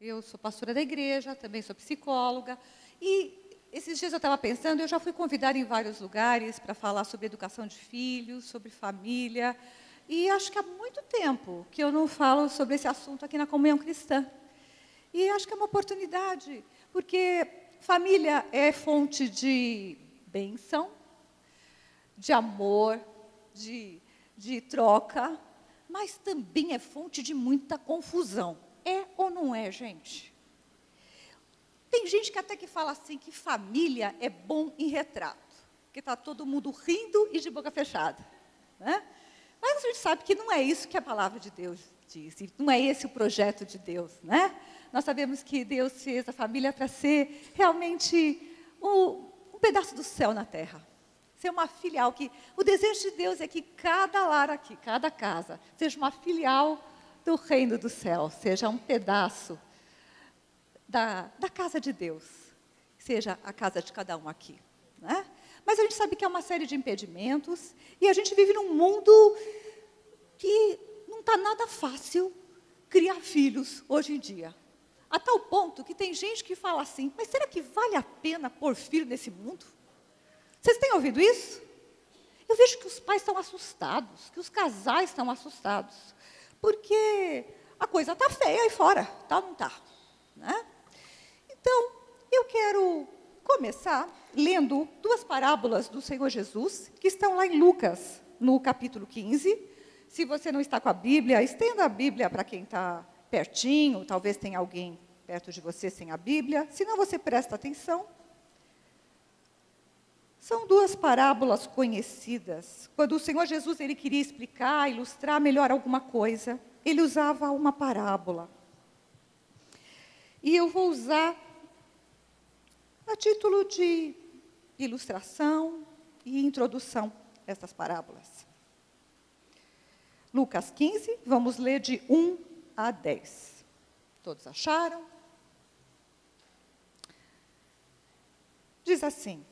Eu sou pastora da igreja, também sou psicóloga. E esses dias eu estava pensando, eu já fui convidada em vários lugares para falar sobre educação de filhos, sobre família. E acho que há muito tempo que eu não falo sobre esse assunto aqui na Comunhão Cristã. E acho que é uma oportunidade, porque família é fonte de bênção, de amor, de troca, mas também é fonte de muita confusão. É ou não é, gente? Tem gente que até que fala assim, que família é bom em retrato, porque está todo mundo rindo e de boca fechada, né? Mas a gente sabe que não é isso que a palavra de Deus diz, não é esse o projeto de Deus, né? Nós sabemos que Deus fez a família para ser realmente um pedaço do céu na terra. Ser uma filial, que o desejo de Deus é que cada lar aqui, cada casa, seja uma filial do reino do céu, seja um pedaço da casa de Deus, seja a casa de cada um aqui, né? Mas a gente sabe que há uma série de impedimentos, e a gente vive num mundo que não está nada fácil criar filhos hoje em dia. A tal ponto que tem gente que fala assim, mas será que vale a pena pôr filho nesse mundo? Vocês têm ouvido isso? Eu vejo que os pais estão assustados, que os casais estão assustados, porque a coisa está feia aí fora, tá ou não está? Né? Então, eu quero começar lendo duas parábolas do Senhor Jesus, que estão lá em Lucas, no capítulo 15. Se você não está com a Bíblia, estenda a Bíblia para quem está pertinho, talvez tenha alguém perto de você sem a Bíblia, se não você presta atenção. São duas parábolas conhecidas. Quando o Senhor Jesus ele queria explicar, ilustrar melhor alguma coisa, ele usava uma parábola. E eu vou usar a título de ilustração e introdução essas parábolas. Lucas 15, vamos ler de 1 a 10. Todos acharam? Diz assim: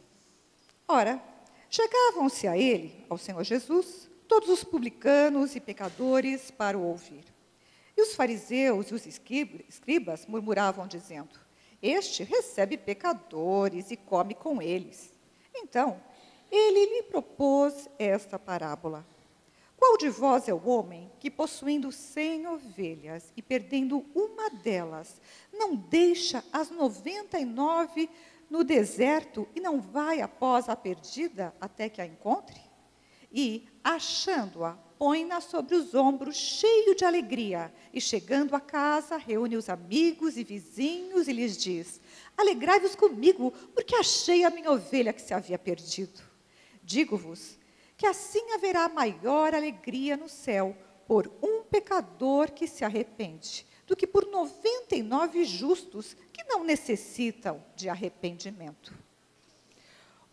ora, chegavam-se a ele, ao Senhor Jesus, todos os publicanos e pecadores para o ouvir. E os fariseus e os escribas murmuravam, dizendo: este recebe pecadores e come com eles. Então, ele lhe propôs esta parábola: qual de vós é o homem que, possuindo 100 ovelhas e perdendo uma delas, não deixa as 99 no deserto e não vai após a perdida até que a encontre? E, achando-a, põe-na sobre os ombros, cheio de alegria, e chegando a casa, reúne os amigos e vizinhos e lhes diz: alegrai-vos comigo, porque achei a minha ovelha que se havia perdido. Digo-vos que assim haverá maior alegria no céu por um pecador que se arrepende, do que por 99 justos que não necessitam de arrependimento.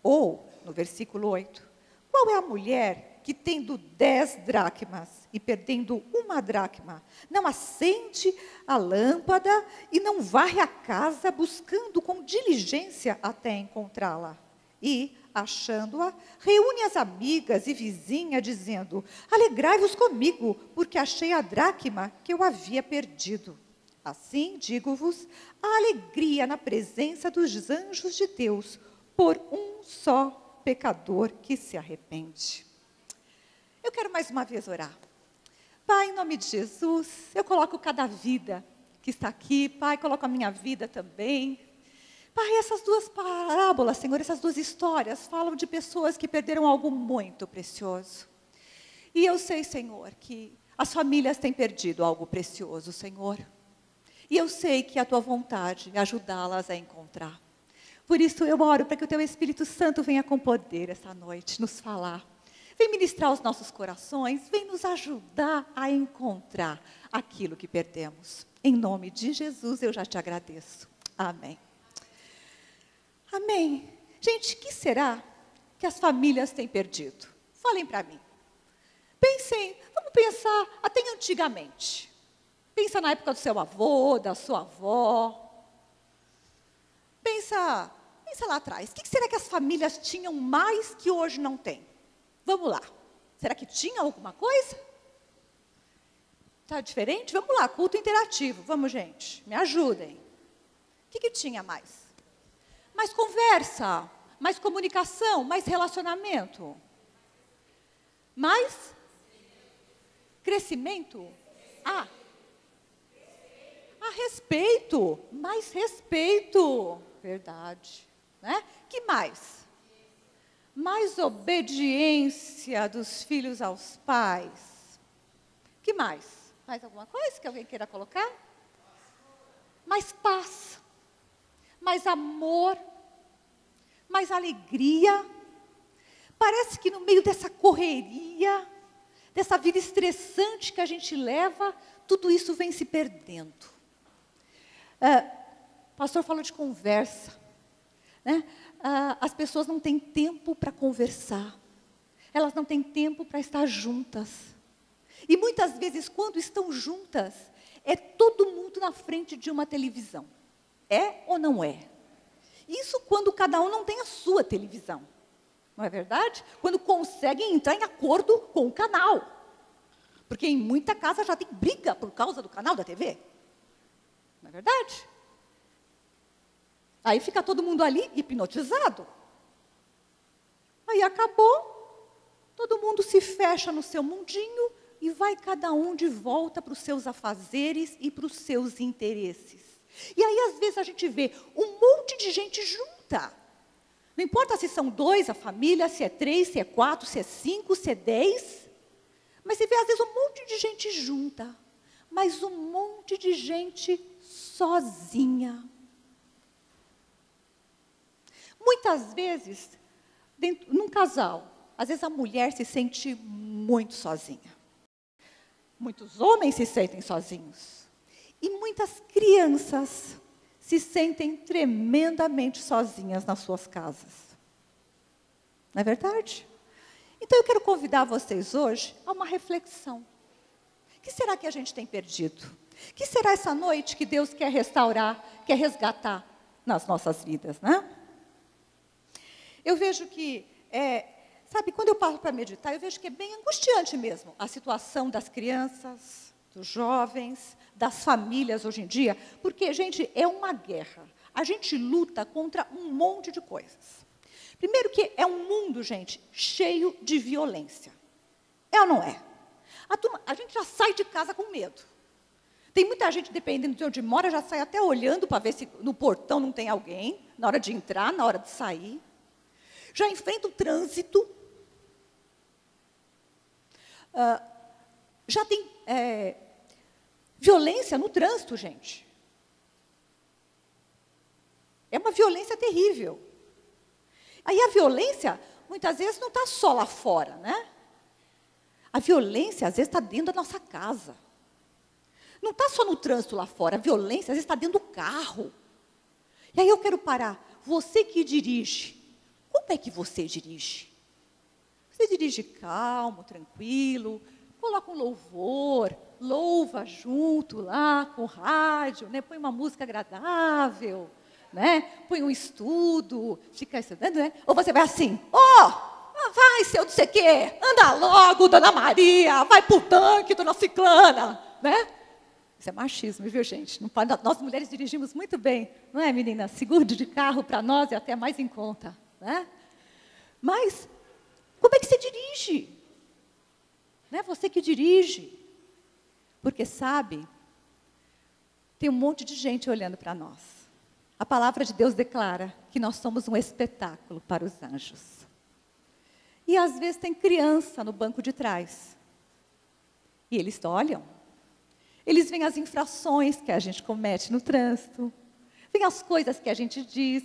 Ou, no versículo 8, qual é a mulher que, tendo 10 dracmas e perdendo uma dracma, não acende a lâmpada e não varre a casa buscando com diligência até encontrá-la? E, achando-a, reúne as amigas e vizinhas, dizendo: alegrai-vos comigo, porque achei a dracma que eu havia perdido. Assim, digo-vos, há alegria na presença dos anjos de Deus por um só pecador que se arrepende. Eu quero mais uma vez orar. Pai, em nome de Jesus, eu coloco cada vida que está aqui. Pai, coloco a minha vida também. Pai, essas duas parábolas, Senhor, essas duas histórias falam de pessoas que perderam algo muito precioso. E eu sei, Senhor, que as famílias têm perdido algo precioso, Senhor. E eu sei que é a Tua vontade é ajudá-las a encontrar. Por isso eu oro para que o Teu Espírito Santo venha com poder essa noite, nos falar. Vem ministrar os nossos corações, vem nos ajudar a encontrar aquilo que perdemos. Em nome de Jesus eu já te agradeço. Amém. Amém. Gente, o que será que as famílias têm perdido? Falem para mim. Pensem, vamos pensar até antigamente. Pensa na época do seu avô, da sua avó. Pensa lá atrás. O que será que as famílias tinham mais que hoje não tem? Vamos lá. Será que tinha alguma coisa? Tá diferente? Vamos lá, culto interativo. Vamos, gente, me ajudem. O que tinha mais? Mais conversa, mais comunicação, mais relacionamento. Mais crescimento. Respeito. Mais respeito. Verdade. Né? Que mais? Mais obediência dos filhos aos pais. Que mais? Mais alguma coisa que alguém queira colocar? Mais paz. Mais amor. Mais alegria. Parece que no meio dessa correria, dessa vida estressante que a gente leva, tudo isso vem se perdendo. O pastor falou de conversa. Né? As pessoas não têm tempo para conversar. Elas não têm tempo para estar juntas. E muitas vezes, quando estão juntas, é todo mundo na frente de uma televisão. É ou não é? Isso quando cada um não tem a sua televisão. Não é verdade? Quando conseguem entrar em acordo com o canal. Porque em muita casa já tem briga por causa do canal da TV. Não é verdade? Aí fica todo mundo ali hipnotizado. Aí acabou, todo mundo se fecha no seu mundinho e vai cada um de volta para os seus afazeres e para os seus interesses. E aí, às vezes, a gente vê um monte de gente junta. Não importa se são 2 a família, se é 3, se é 4, se é 5, se é 10. Mas você vê, às vezes, um monte de gente junta. Mas um monte de gente sozinha. Muitas vezes, num casal, às vezes a mulher se sente muito sozinha. Muitos homens se sentem sozinhos. E muitas crianças se sentem tremendamente sozinhas nas suas casas. Não é verdade? Então eu quero convidar vocês hoje a uma reflexão. O que será que a gente tem perdido? O que será essa noite que Deus quer restaurar, quer resgatar nas nossas vidas, né? Eu vejo que, sabe, quando eu paro para meditar, eu vejo que é bem angustiante mesmo a situação das crianças, dos jovens, das famílias hoje em dia, porque, gente, é uma guerra. A gente luta contra um monte de coisas. Primeiro que é um mundo, gente, cheio de violência. É ou não é? A gente já sai de casa com medo. Tem muita gente, dependendo de onde mora, já sai até olhando para ver se no portão não tem alguém, na hora de entrar, na hora de sair. Já enfrenta o trânsito. Já tem violência no trânsito, gente. É uma violência terrível. Aí a violência, muitas vezes, não está só lá fora, né? A violência, às vezes, está dentro da nossa casa. Não está só no trânsito lá fora. A violência, às vezes, está dentro do carro. E aí eu quero parar. Você que dirige, como é que você dirige? Você dirige calmo, tranquilo, coloca um louvor, louva junto lá com o rádio, né? Põe uma música agradável, né? Põe um estudo, fica estudando, né? Ou você vai assim, vai, seu não sei o quê, anda logo, dona Maria, vai pro tanque, dona Ciclana, né? Isso é machismo, viu, gente? Não pode, nós mulheres dirigimos muito bem, não é, menina? Seguro de carro para nós é até mais em conta, né? Mas, como é que você dirige? Né? Você que dirige. Porque, sabe, tem um monte de gente olhando para nós. A palavra de Deus declara que nós somos um espetáculo para os anjos. E, às vezes, tem criança no banco de trás. E eles olham. Eles veem as infrações que a gente comete no trânsito. Veem as coisas que a gente diz.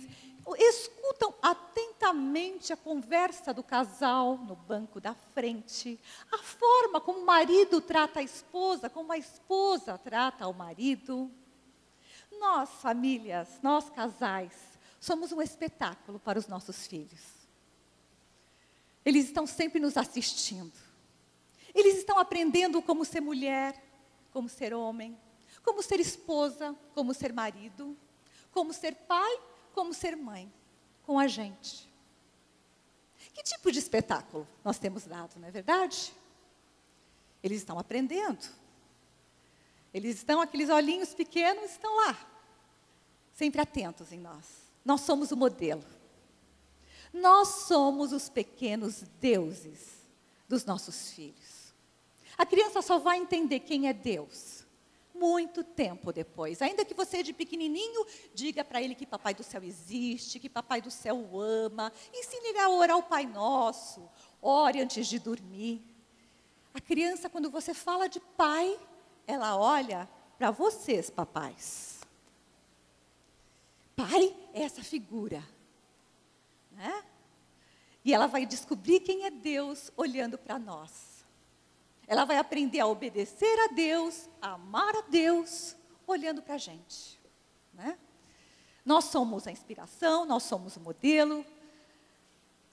Escutam atentamente a conversa do casal no banco da frente, a forma como o marido trata a esposa, como a esposa trata o marido. Nós, famílias, nós casais, somos um espetáculo para os nossos filhos. Eles estão sempre nos assistindo. Eles estão aprendendo como ser mulher, como ser homem, como ser esposa, como ser marido, como ser pai, como ser mãe, com a gente. Que tipo de espetáculo nós temos dado, não é verdade? Eles estão aprendendo. Eles estão, aqueles olhinhos pequenos, estão lá, sempre atentos em nós. Nós somos o modelo. Nós somos os pequenos deuses dos nossos filhos. A criança só vai entender quem é Deus muito tempo depois. Ainda que você de pequenininho diga para ele que Papai do Céu existe, que Papai do Céu o ama, ensine ele a orar o Pai Nosso, ore antes de dormir. A criança, quando você fala de pai, ela olha para vocês, papais. Pai é essa figura, né? E ela vai descobrir quem é Deus olhando para nós. Ela vai aprender a obedecer a Deus, a amar a Deus, olhando para a gente, né? Nós somos a inspiração, nós somos o modelo.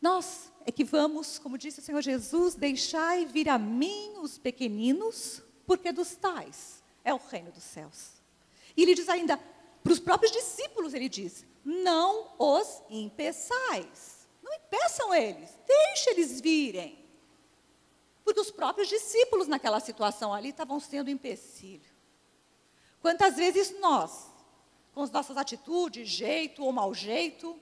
Nós é que vamos, como disse o Senhor Jesus, deixai vir a mim os pequeninos, porque dos tais é o reino dos céus. E ele diz ainda, para os próprios discípulos, ele diz, não os impeçais. Não impeçam eles, deixe eles virem. Porque os próprios discípulos naquela situação ali estavam sendo empecilho. Quantas vezes nós, com as nossas atitudes, jeito ou mau jeito,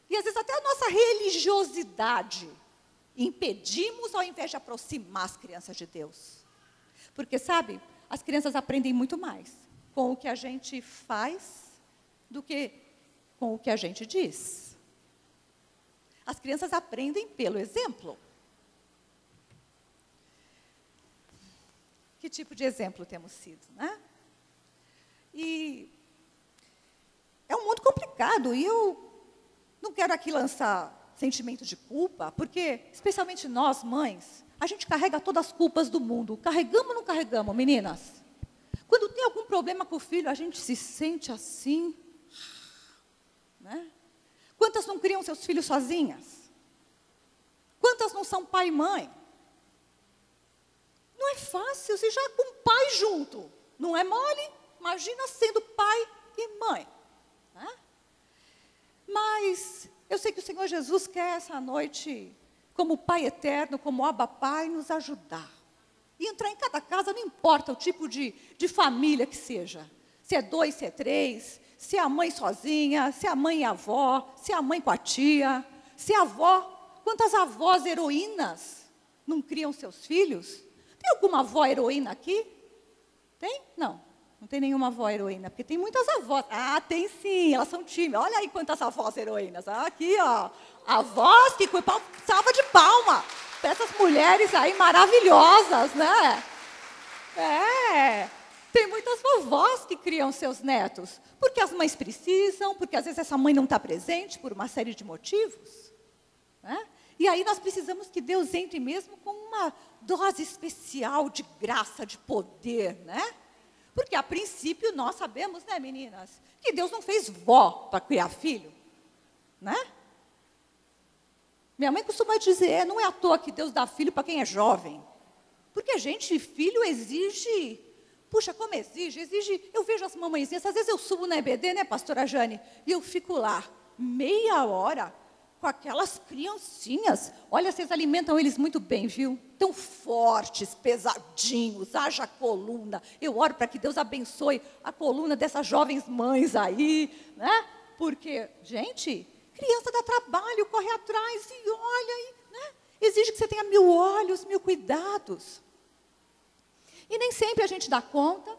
e às vezes até a nossa religiosidade, impedimos ao invés de aproximar as crianças de Deus. Porque, sabe, as crianças aprendem muito mais com o que a gente faz do que com o que a gente diz. As crianças aprendem pelo exemplo. Que tipo de exemplo temos sido, né? E é um mundo complicado, e eu não quero aqui lançar sentimento de culpa, porque, especialmente nós, mães, a gente carrega todas as culpas do mundo. Carregamos ou não carregamos, meninas? Quando tem algum problema com o filho, a gente se sente assim, né? Quantas não criam seus filhos sozinhas? Quantas não são pai e mãe? Não é fácil, se já com pai junto. Não é mole? Imagina sendo pai e mãe, né? Mas eu sei que o Senhor Jesus quer essa noite, como Pai eterno, como Abba Pai, nos ajudar. E entrar em cada casa, não importa o tipo de família que seja. Se é 2, se é 3, se é a mãe sozinha, se é a mãe e a avó, se é a mãe com a tia, se é a avó. Quantas avós heroínas não criam seus filhos? Tem alguma avó heroína aqui? Tem? Não. Não tem nenhuma avó heroína, porque tem muitas avós. Ah, tem sim, elas são tímidas. Olha aí quantas avós heroínas. Ah, aqui, ó. Avós que salva de palma para essas mulheres aí maravilhosas, né? É. Tem muitas vovós que criam seus netos. Porque as mães precisam, porque às vezes essa mãe não está presente por uma série de motivos, né? E aí nós precisamos que Deus entre mesmo com uma dose especial de graça, de poder, né? Porque, a princípio, nós sabemos, né, meninas, que Deus não fez vó para criar filho, né? Minha mãe costuma dizer, não é à toa que Deus dá filho para quem é jovem. Porque, gente, filho exige, puxa, como exige? Eu vejo as mamãezinhas, às vezes eu subo na EBD, né, pastora Jane, e eu fico lá, meia hora, com aquelas criancinhas. Olha, vocês alimentam eles muito bem, viu? Tão fortes, pesadinhos, haja coluna. Eu oro para que Deus abençoe a coluna dessas jovens mães aí, né? Porque, gente, criança dá trabalho, corre atrás e olha, né? Exige que você tenha 1000 olhos, 1000 cuidados. E nem sempre a gente dá conta.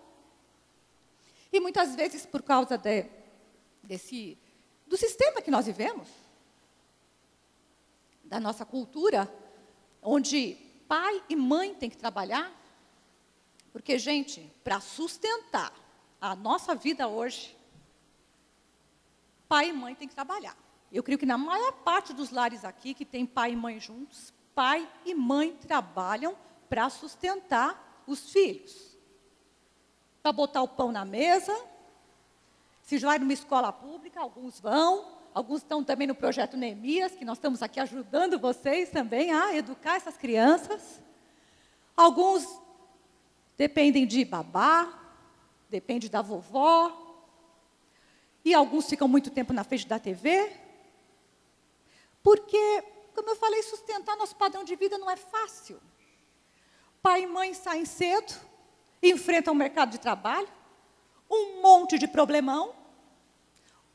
E muitas vezes, por causa do sistema que nós vivemos, da nossa cultura, onde pai e mãe têm que trabalhar, porque, gente, para sustentar a nossa vida hoje, pai e mãe têm que trabalhar. Eu creio que na maior parte dos lares aqui, que tem pai e mãe juntos, pai e mãe trabalham para sustentar os filhos. Para botar o pão na mesa, se vai numa escola pública, alguns vão, alguns estão também no projeto Neemias, que nós estamos aqui ajudando vocês também a educar essas crianças. Alguns dependem de babá, depende da vovó. E alguns ficam muito tempo na frente da TV. Porque, como eu falei, sustentar nosso padrão de vida não é fácil. Pai e mãe saem cedo, enfrentam o mercado de trabalho, um monte de problemão,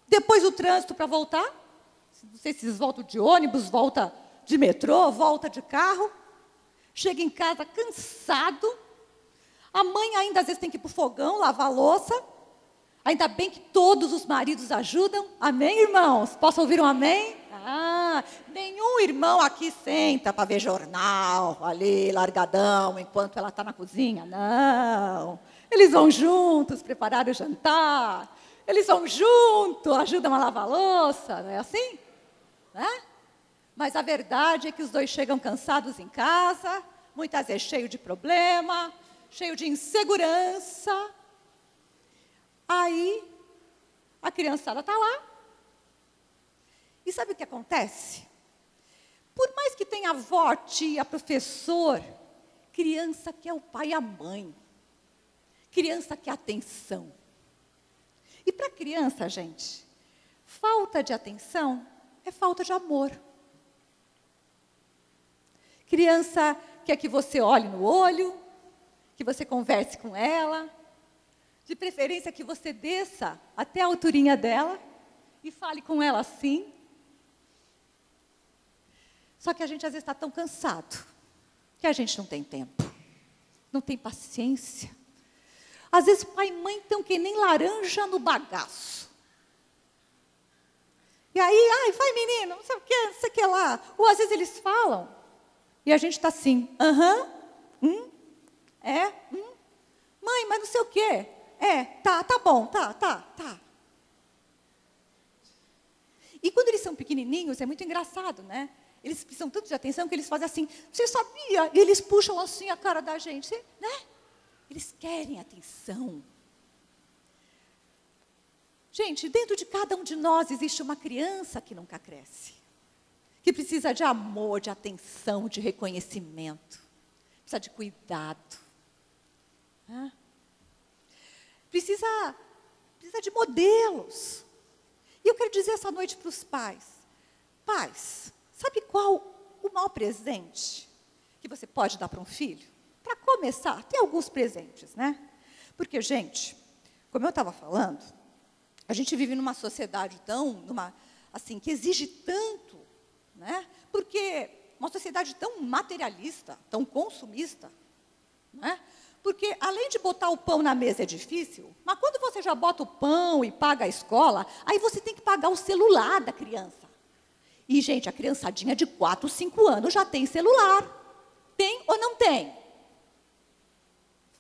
depois o trânsito para voltar, não sei se eles voltam de ônibus, volta de metrô, volta de carro, chega em casa cansado, a mãe ainda às vezes tem que ir para o fogão, lavar a louça, ainda bem que todos os maridos ajudam, amém, irmãos? Posso ouvir um amém? Nenhum irmão aqui senta para ver jornal, ali, largadão, enquanto ela está na cozinha, não. Eles vão juntos preparar o jantar, eles vão juntos, ajudam a lavar a louça, não é assim? Né? Mas a verdade é que os dois chegam cansados em casa, muitas vezes cheio de problema, cheio de insegurança. Aí, a criançada está lá. E sabe o que acontece? Por mais que tenha avó, tia, professor, criança quer o pai e a mãe. Criança quer atenção. E para a criança, gente, falta de atenção é falta de amor. Criança quer que você olhe no olho, que você converse com ela, de preferência que você desça até a alturinha dela e fale com ela assim. Só que a gente às vezes está tão cansado, que a gente não tem tempo, não tem paciência. Às vezes pai e mãe estão que nem laranja no bagaço. E aí, vai menino, não sei o que, não sei o que lá. Ou às vezes eles falam, e a gente está assim, mãe, mas não sei o que. Tá bom, tá. E quando eles são pequenininhos, é muito engraçado, né? Eles precisam tanto de atenção que eles fazem assim, você sabia? E eles puxam assim a cara da gente, né? Eles querem atenção. Gente, dentro de cada um de nós existe uma criança que nunca cresce. Que precisa de amor, de atenção, de reconhecimento. Precisa de cuidado. Né? Precisa de modelos. E eu quero dizer essa noite para os pais. Pais, sabe qual o maior presente que você pode dar para um filho? Para começar, tem alguns presentes, né? Porque, gente, como eu estava falando, a gente vive numa sociedade assim, que exige tanto, né? Porque uma sociedade tão materialista, tão consumista, né? Porque além de botar o pão na mesa é difícil, mas quando você já bota o pão e paga a escola, aí você tem que pagar o celular da criança. E, gente, a criançadinha de 4, 5 anos já tem celular. Tem ou não tem?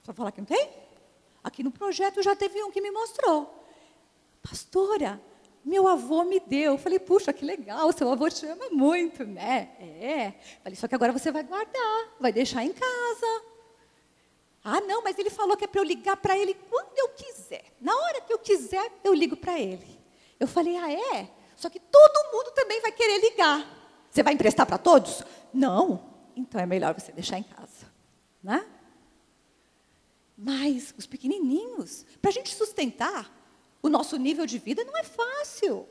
Só falar que não tem? Aqui no projeto já teve um que me mostrou. Pastora, meu avô me deu. Eu falei, puxa, que legal, seu avô te ama muito, né? Falei, só que agora você vai guardar, vai deixar em casa. Não, mas ele falou que é para eu ligar para ele quando eu quiser. Na hora que eu quiser, eu ligo para ele. Eu falei, é? Só que todo mundo também vai querer ligar. Você vai emprestar para todos? Não. Então é melhor você deixar em casa, né? Mas os pequenininhos, para a gente sustentar o nosso nível de vida, não é fácil.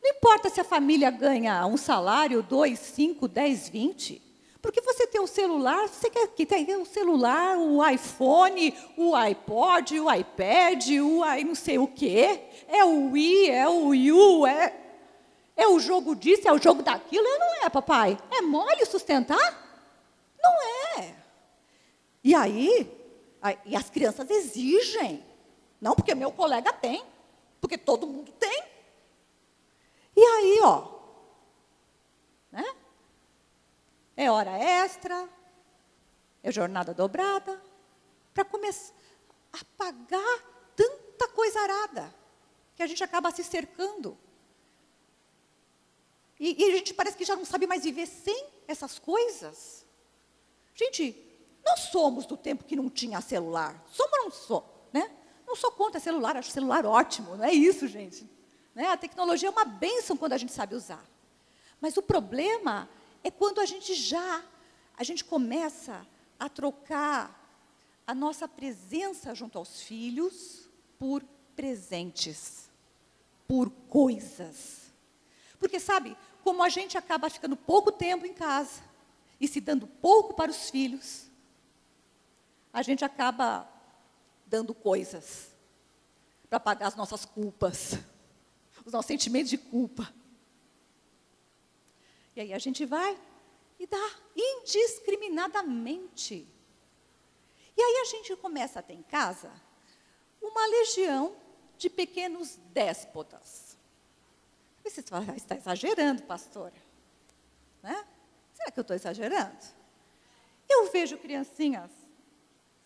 Não importa se a família ganha um salário, 2, 5, 10, 20. Porque você tem o celular, você quer que tenha o celular, o iPhone, o iPod, o iPad, não sei o quê. É o Wii, é o Yu, é o jogo disso, é o jogo daquilo. Não é, papai? É mole sustentar? Não é. E aí, as crianças exigem. Não porque meu colega tem, porque todo mundo tem. E aí, né? É hora extra, é jornada dobrada, para começar a pagar tanta coisa arada, que a gente acaba se cercando. E a gente parece que já não sabe mais viver sem essas coisas. Gente, nós somos do tempo que não tinha celular. Somos ou não somos, né? Não sou contra celular, acho celular ótimo, não é isso, gente. Né? A tecnologia é uma bênção quando a gente sabe usar. Mas o problema é quando a gente começa a trocar a nossa presença junto aos filhos por presentes, por coisas. Porque, sabe, como a gente acaba ficando pouco tempo em casa e se dando pouco para os filhos, a gente acaba dando coisas para pagar as nossas culpas, os nossos sentimentos de culpa. E aí a gente vai e dá indiscriminadamente. E aí a gente começa a ter em casa uma legião de pequenos déspotas. Você está exagerando, pastora? Né? Será que eu estou exagerando? Eu vejo criancinhas,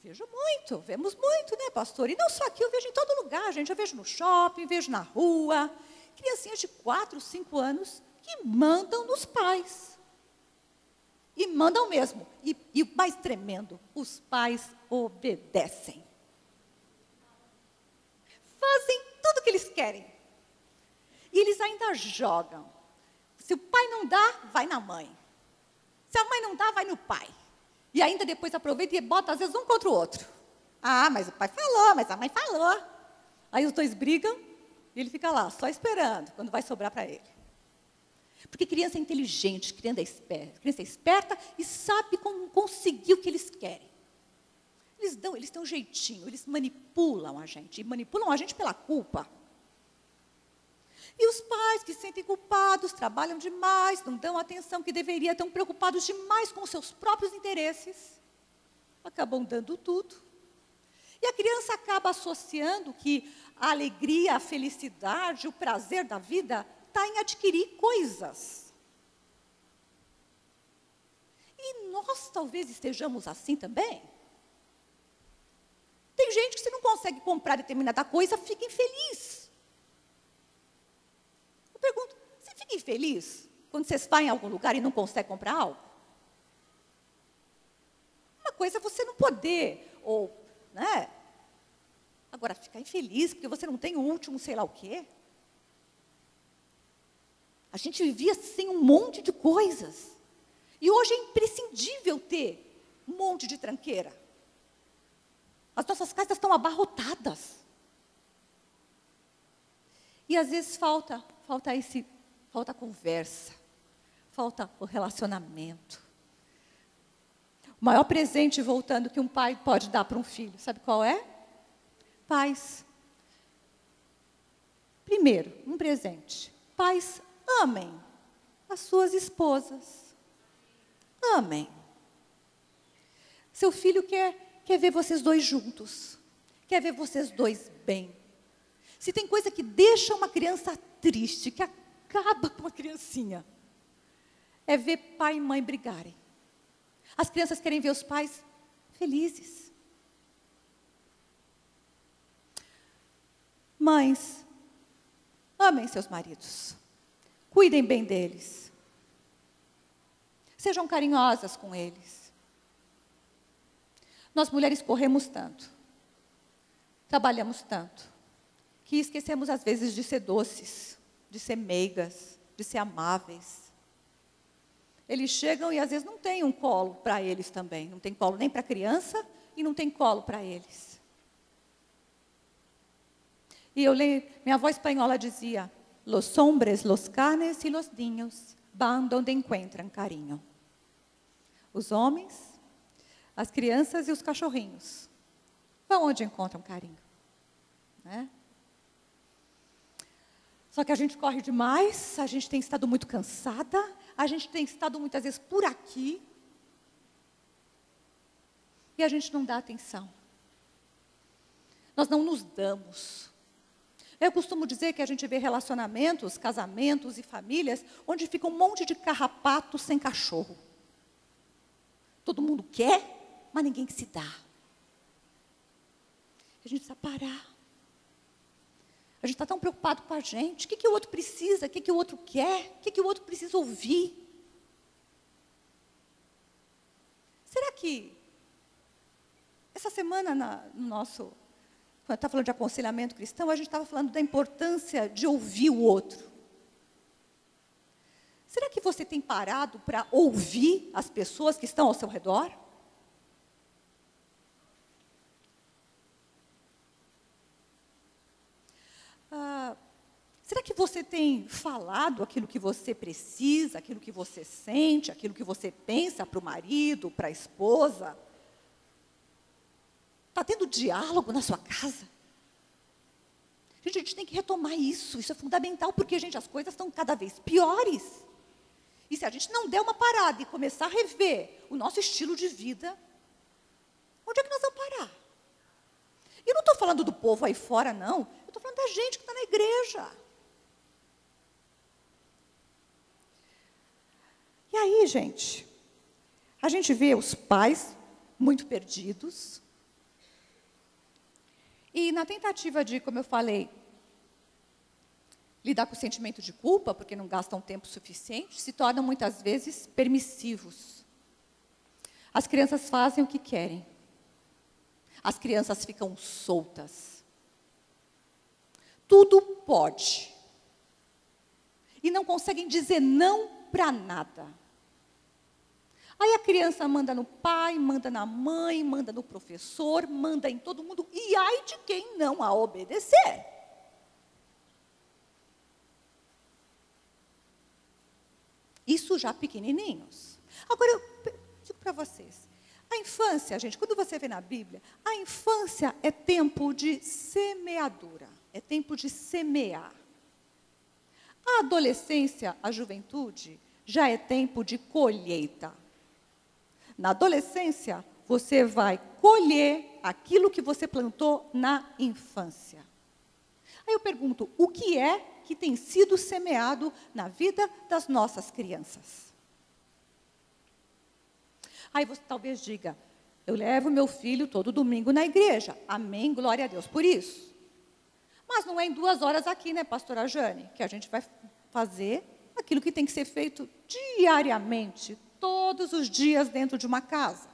vemos muito, né, pastor? E não só aqui, eu vejo em todo lugar, gente. Eu vejo no shopping, vejo na rua, criancinhas de 4, 5 anos que mandam nos pais. E mandam mesmo. E o mais tremendo, os pais obedecem. Fazem tudo o que eles querem. E eles ainda jogam. Se o pai não dá, vai na mãe. Se a mãe não dá, vai no pai. E ainda depois aproveita e bota, às vezes, um contra o outro. Ah, mas o pai falou, mas a mãe falou. Aí os dois brigam e ele fica lá, só esperando, quando vai sobrar para ele. Porque criança é inteligente, criança é esperta e sabe como conseguir o que eles querem. Eles têm um jeitinho, eles manipulam a gente. E manipulam a gente pela culpa. E os pais que se sentem culpados, trabalham demais, não dão a atenção que deveria, estão preocupados demais com os seus próprios interesses, acabam dando tudo. E a criança acaba associando que a alegria, a felicidade, o prazer da vida está em adquirir coisas. E nós talvez estejamos assim também. Tem gente que se não consegue comprar determinada coisa, fica infeliz. Eu pergunto, você fica infeliz quando você vai em algum lugar e não consegue comprar algo? Uma coisa é você não poder, ou, né? Agora, ficar infeliz porque você não tem o último sei lá o quê. A gente vivia sem um monte de coisas. E hoje é imprescindível ter um monte de tranqueira. As nossas casas estão abarrotadas. E às vezes falta conversa, falta o relacionamento. O maior presente, voltando, que um pai pode dar para um filho, sabe qual é? Paz. Primeiro, um presente. Pais, amem as suas esposas. Amem. Seu filho quer ver vocês dois juntos. Quer ver vocês dois bem. Se tem coisa que deixa uma criança triste, que acaba com a criancinha, é ver pai e mãe brigarem. As crianças querem ver os pais felizes. Mães, amem seus maridos. Cuidem bem deles. Sejam carinhosas com eles. Nós mulheres corremos tanto, trabalhamos tanto, que esquecemos às vezes de ser doces, de ser meigas, de ser amáveis. Eles chegam e às vezes não tem um colo para eles também. Não tem colo nem para a criança e não tem colo para eles. E eu leio, minha avó espanhola dizia, los hombres, los canes y los niños van donde encuentran cariño. Os homens, as crianças e os cachorrinhos vão onde encontram carinho. Né? Só que a gente corre demais, a gente tem estado muito cansada, a gente tem estado muitas vezes por aqui, e a gente não dá atenção. Nós não nos damos. Eu costumo dizer que a gente vê relacionamentos, casamentos e famílias, onde fica um monte de carrapato sem cachorro. Todo mundo quer, mas ninguém que se dá. A gente precisa parar. A gente está tão preocupado com a gente. O que o outro precisa? O que o outro quer? O que o outro precisa ouvir? Será que essa semana, no nosso, quando eu estava falando de aconselhamento cristão, a gente estava falando da importância de ouvir o outro. Será que você tem parado para ouvir as pessoas que estão ao seu redor? Será que você tem falado aquilo que você precisa, aquilo que você sente, aquilo que você pensa para o marido, para a esposa? Está tendo diálogo na sua casa? Gente, a gente tem que retomar isso. Isso é fundamental, porque, gente, as coisas estão cada vez piores. E se a gente não der uma parada e começar a rever o nosso estilo de vida, onde é que nós vamos parar? E eu não estou falando do povo aí fora, não. Eu estou falando da gente que está na igreja. E aí, gente, a gente vê os pais muito perdidos. E na tentativa de, como eu falei, lidar com o sentimento de culpa, porque não gastam tempo suficiente, se tornam muitas vezes permissivos. As crianças fazem o que querem. As crianças ficam soltas. Tudo pode. E não conseguem dizer não para nada. Aí a criança manda no pai, manda na mãe, manda no professor, manda em todo mundo, e ai de quem não a obedecer. Isso já pequenininhos. Agora, eu digo para vocês, a infância, gente, quando você vê na Bíblia, a infância é tempo de semeadura, é tempo de semear. A adolescência, a juventude, já é tempo de colheita. Na adolescência, você vai colher aquilo que você plantou na infância. Aí eu pergunto, o que é que tem sido semeado na vida das nossas crianças? Aí você talvez diga, eu levo meu filho todo domingo na igreja. Amém, glória a Deus por isso. Mas não é em 2 horas aqui, né, pastora Jane, que a gente vai fazer aquilo que tem que ser feito diariamente, todos os dias dentro de uma casa.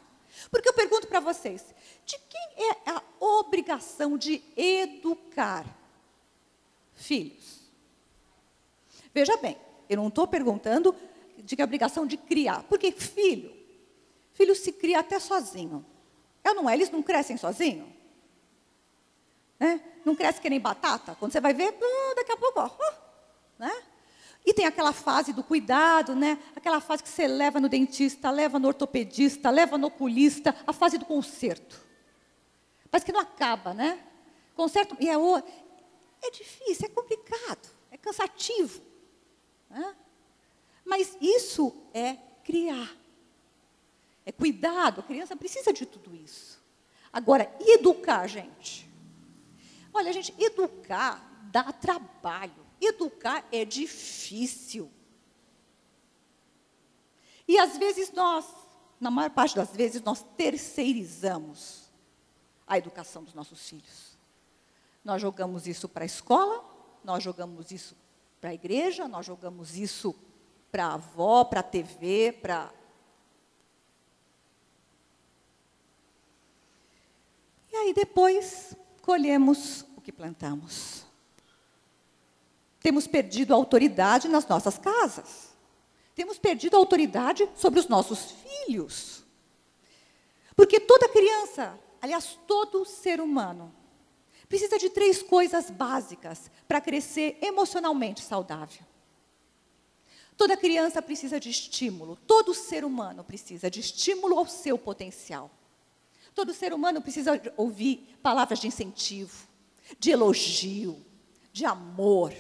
Porque eu pergunto para vocês, de quem é a obrigação de educar filhos? Veja bem, eu não estou perguntando de que a obrigação de criar, porque filho se cria até sozinho. É ou não é? Eles não crescem sozinhos? Né? Não cresce que nem batata? Quando você vai ver, daqui a pouco, né? E tem aquela fase do cuidado, né? Aquela fase que você leva no dentista, leva no ortopedista, leva no oculista, a fase do conserto. Parece que não acaba, né? Conserto, e é difícil, é complicado, é cansativo. Né? Mas isso é criar. É cuidado, a criança precisa de tudo isso. Agora, educar, gente. Olha, gente, educar dá trabalho. Educar é difícil. E às vezes na maior parte das vezes, nós terceirizamos a educação dos nossos filhos. Nós jogamos isso para a escola, nós jogamos isso para a igreja, nós jogamos isso para a avó, para a TV, para... E aí depois, colhemos o que plantamos. Temos perdido a autoridade nas nossas casas. Temos perdido a autoridade sobre os nossos filhos. Porque toda criança, aliás, todo ser humano, precisa de 3 coisas básicas para crescer emocionalmente saudável. Toda criança precisa de estímulo. Todo ser humano precisa de estímulo ao seu potencial. Todo ser humano precisa ouvir palavras de incentivo, de elogio, de amor.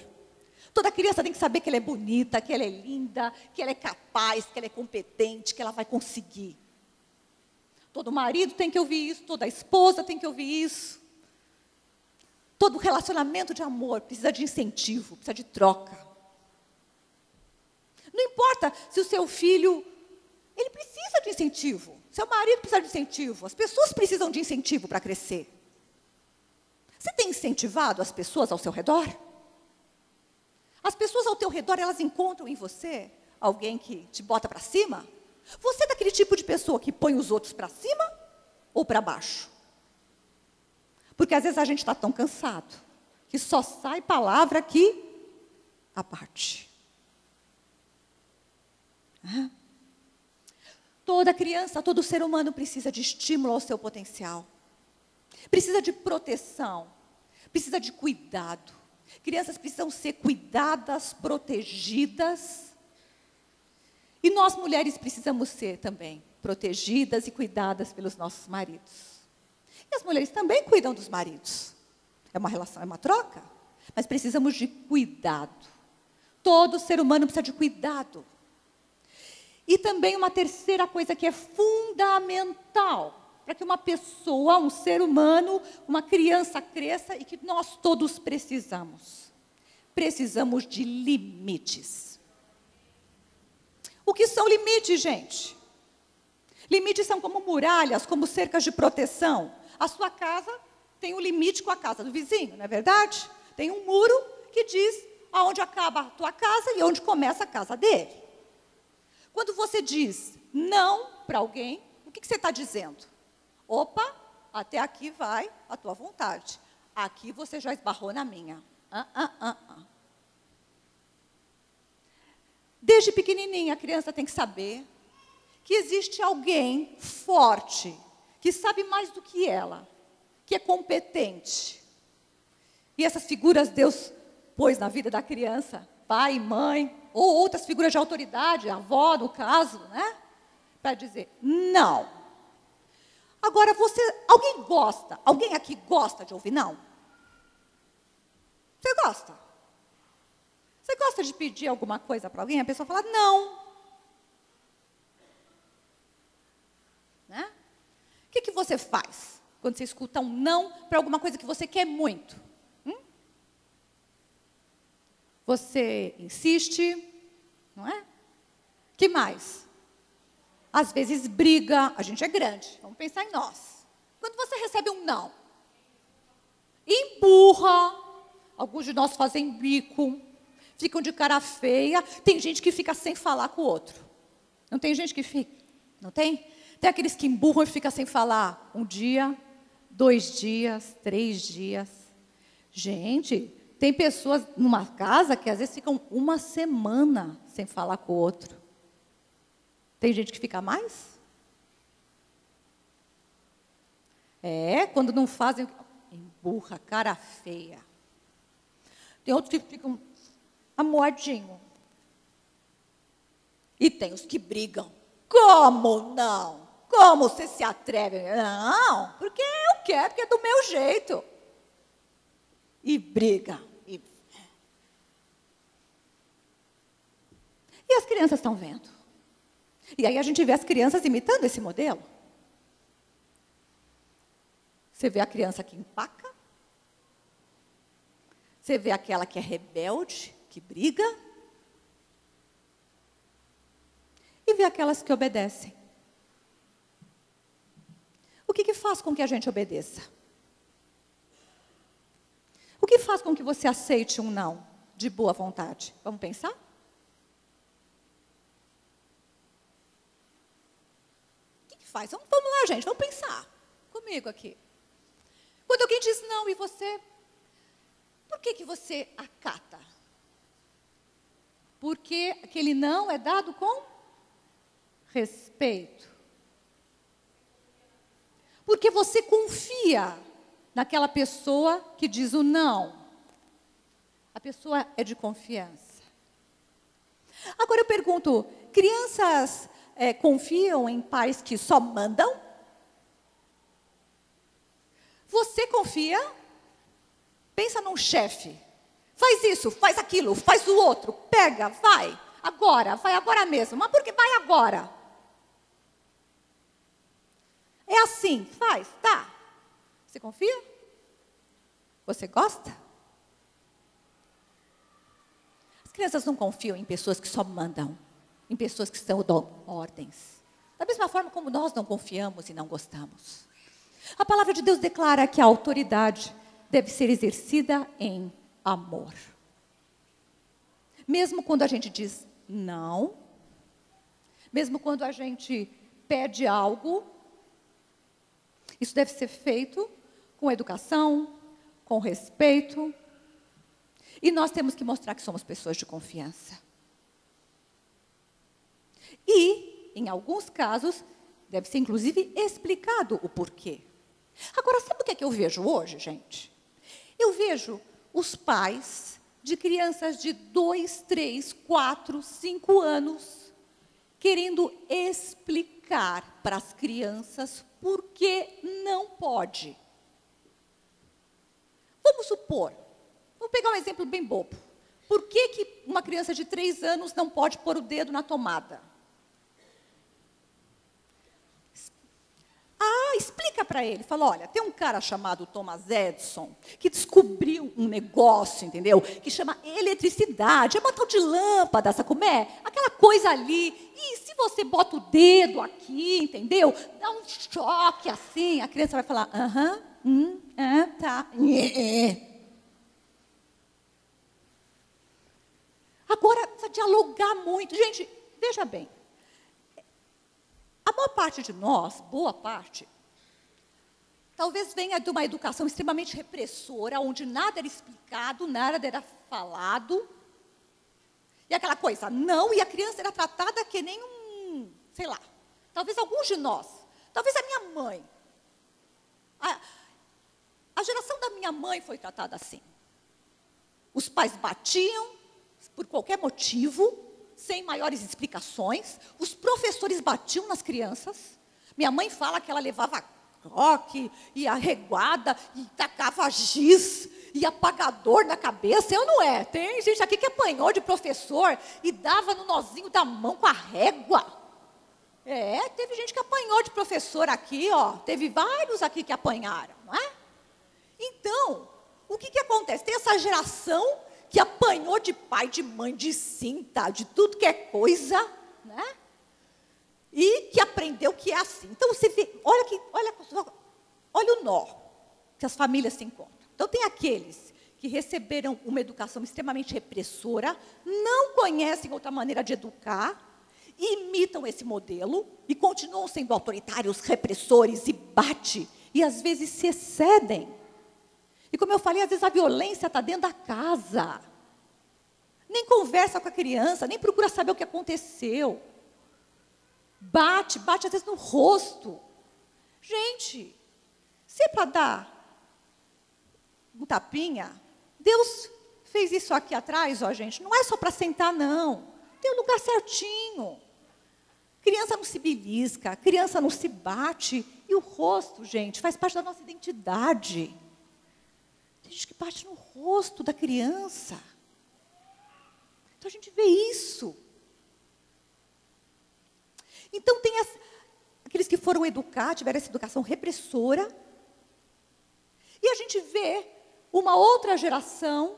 Toda criança tem que saber que ela é bonita, que ela é linda, que ela é capaz, que ela é competente, que ela vai conseguir. Todo marido tem que ouvir isso, toda esposa tem que ouvir isso. Todo relacionamento de amor precisa de incentivo, precisa de troca. Não importa se o seu filho, ele precisa de incentivo. Seu marido precisa de incentivo. As pessoas precisam de incentivo para crescer. Você tem incentivado as pessoas ao seu redor? As pessoas ao teu redor, elas encontram em você alguém que te bota para cima? Você é daquele tipo de pessoa que põe os outros para cima ou para baixo? Porque às vezes a gente está tão cansado que só sai palavra que abate. Toda criança, todo ser humano precisa de estímulo ao seu potencial. Precisa de proteção. Precisa de cuidado. Crianças precisam ser cuidadas, protegidas. E nós, mulheres, precisamos ser também protegidas e cuidadas pelos nossos maridos. E as mulheres também cuidam dos maridos. É uma relação, é uma troca. Mas precisamos de cuidado. Todo ser humano precisa de cuidado. E também uma terceira coisa que é fundamental para que uma pessoa, um ser humano, uma criança cresça e que nós todos precisamos. Precisamos de limites. O que são limites, gente? Limites são como muralhas, como cercas de proteção. A sua casa tem um limite com a casa do vizinho, não é verdade? Tem um muro que diz aonde acaba a tua casa e onde começa a casa dele. Quando você diz não para alguém, o que você está dizendo? Opa, até aqui vai a tua vontade. Aqui você já esbarrou na minha. Desde pequenininha, a criança tem que saber que existe alguém forte, que sabe mais do que ela, que é competente. E essas figuras Deus pôs na vida da criança, pai, mãe, ou outras figuras de autoridade, a avó, no caso, né? Para dizer, não. Agora, alguém aqui gosta de ouvir não? Você gosta? Você gosta de pedir alguma coisa para alguém? A pessoa fala, não. Né? O que você faz quando você escuta um não para alguma coisa que você quer muito? Você insiste, não é? Que mais? Às vezes briga, a gente é grande, vamos pensar em nós. Quando você recebe um não, empurra, alguns de nós fazem bico, ficam de cara feia, tem gente que fica sem falar com o outro. Não tem gente que fica? Não tem? Tem aqueles que emburram e ficam sem falar 1 dia, 2 dias, 3 dias. Gente, tem pessoas numa casa que às vezes ficam 1 semana sem falar com o outro. Tem gente que fica mais? Quando não fazem, emburra, cara feia. Tem outros que ficam amoadinho. E tem os que brigam. Como não? Como você se atreve? Não, porque eu quero, porque é do meu jeito. E briga. E as crianças estão vendo. E aí a gente vê as crianças imitando esse modelo. Você vê a criança que empaca. Você vê aquela que é rebelde, que briga. E vê aquelas que obedecem. O que faz com que a gente obedeça? O que faz com que você aceite um não de boa vontade? Vamos pensar? O que faz? Vamos lá, gente, vamos pensar comigo aqui. Quando alguém diz não e você, por que você acata? Porque aquele não é dado com respeito. Porque você confia naquela pessoa que diz o não. A pessoa é de confiança. Agora eu pergunto, crianças confiam em pais que só mandam? Você confia? Pensa num chefe. Faz isso, faz aquilo, faz o outro. Pega, vai agora mesmo. Mas por que vai agora? É assim, faz, tá. Você confia? Você gosta? As crianças não confiam em pessoas que só mandam, em pessoas que dão ordens. Da mesma forma como nós não confiamos e não gostamos. A palavra de Deus declara que a autoridade deve ser exercida em amor. Mesmo quando a gente diz não, mesmo quando a gente pede algo, isso deve ser feito com educação, com respeito. E nós temos que mostrar que somos pessoas de confiança. E, em alguns casos, deve ser inclusive explicado o porquê. Agora, sabe o que é que eu vejo hoje, gente? Eu vejo os pais de crianças de 2, 3, 4, 5 anos querendo explicar explicar para as crianças por que não pode. Vamos supor, vou pegar um exemplo bem bobo. Por que uma criança de 3 anos não pode pôr o dedo na tomada? Explica para ele, fala, olha, tem um cara chamado Thomas Edison, que descobriu um negócio, entendeu? Que chama eletricidade, é uma tal de lâmpada, sabe como é? Aquela coisa ali, e se você bota o dedo aqui, entendeu? Dá um choque assim, a criança vai falar, tá. Agora, precisa dialogar muito. Gente, veja bem, a maior parte de nós, boa parte, talvez venha de uma educação extremamente repressora, onde nada era explicado, nada era falado. E aquela coisa, não, e a criança era tratada que nem sei lá, talvez alguns de nós, talvez a minha mãe. A geração da minha mãe foi tratada assim. Os pais batiam por qualquer motivo, sem maiores explicações. Os professores batiam nas crianças. Minha mãe fala que ela levava croque, e arreguada, e tacava giz, e apagador na cabeça. Eu não é. Tem gente aqui que apanhou de professor e dava no nozinho da mão com a régua. Teve gente que apanhou de professor aqui, ó. Teve vários aqui que apanharam, não é? Então, o que acontece? Tem essa geração que apanhou de pai, de mãe, de cinta, de tudo que é coisa, né? E que aprendeu que é assim. Então, você vê, olha o nó que as famílias se encontram. Então, tem aqueles que receberam uma educação extremamente repressora, não conhecem outra maneira de educar, imitam esse modelo e continuam sendo autoritários, repressores, e bate, e às vezes se excedem. E como eu falei, às vezes a violência está dentro da casa. Nem conversa com a criança, nem procura saber o que aconteceu. Bate às vezes no rosto. Gente, se é para dar um tapinha, Deus fez isso aqui atrás, ó, gente. Não é só para sentar, não. Tem um lugar certinho. Criança não se belisca, criança não se bate. E o rosto, gente, faz parte da nossa identidade. Tem gente que bate no rosto da criança. Então a gente vê isso. Então tem aqueles que foram educar, tiveram essa educação repressora. E a gente vê uma outra geração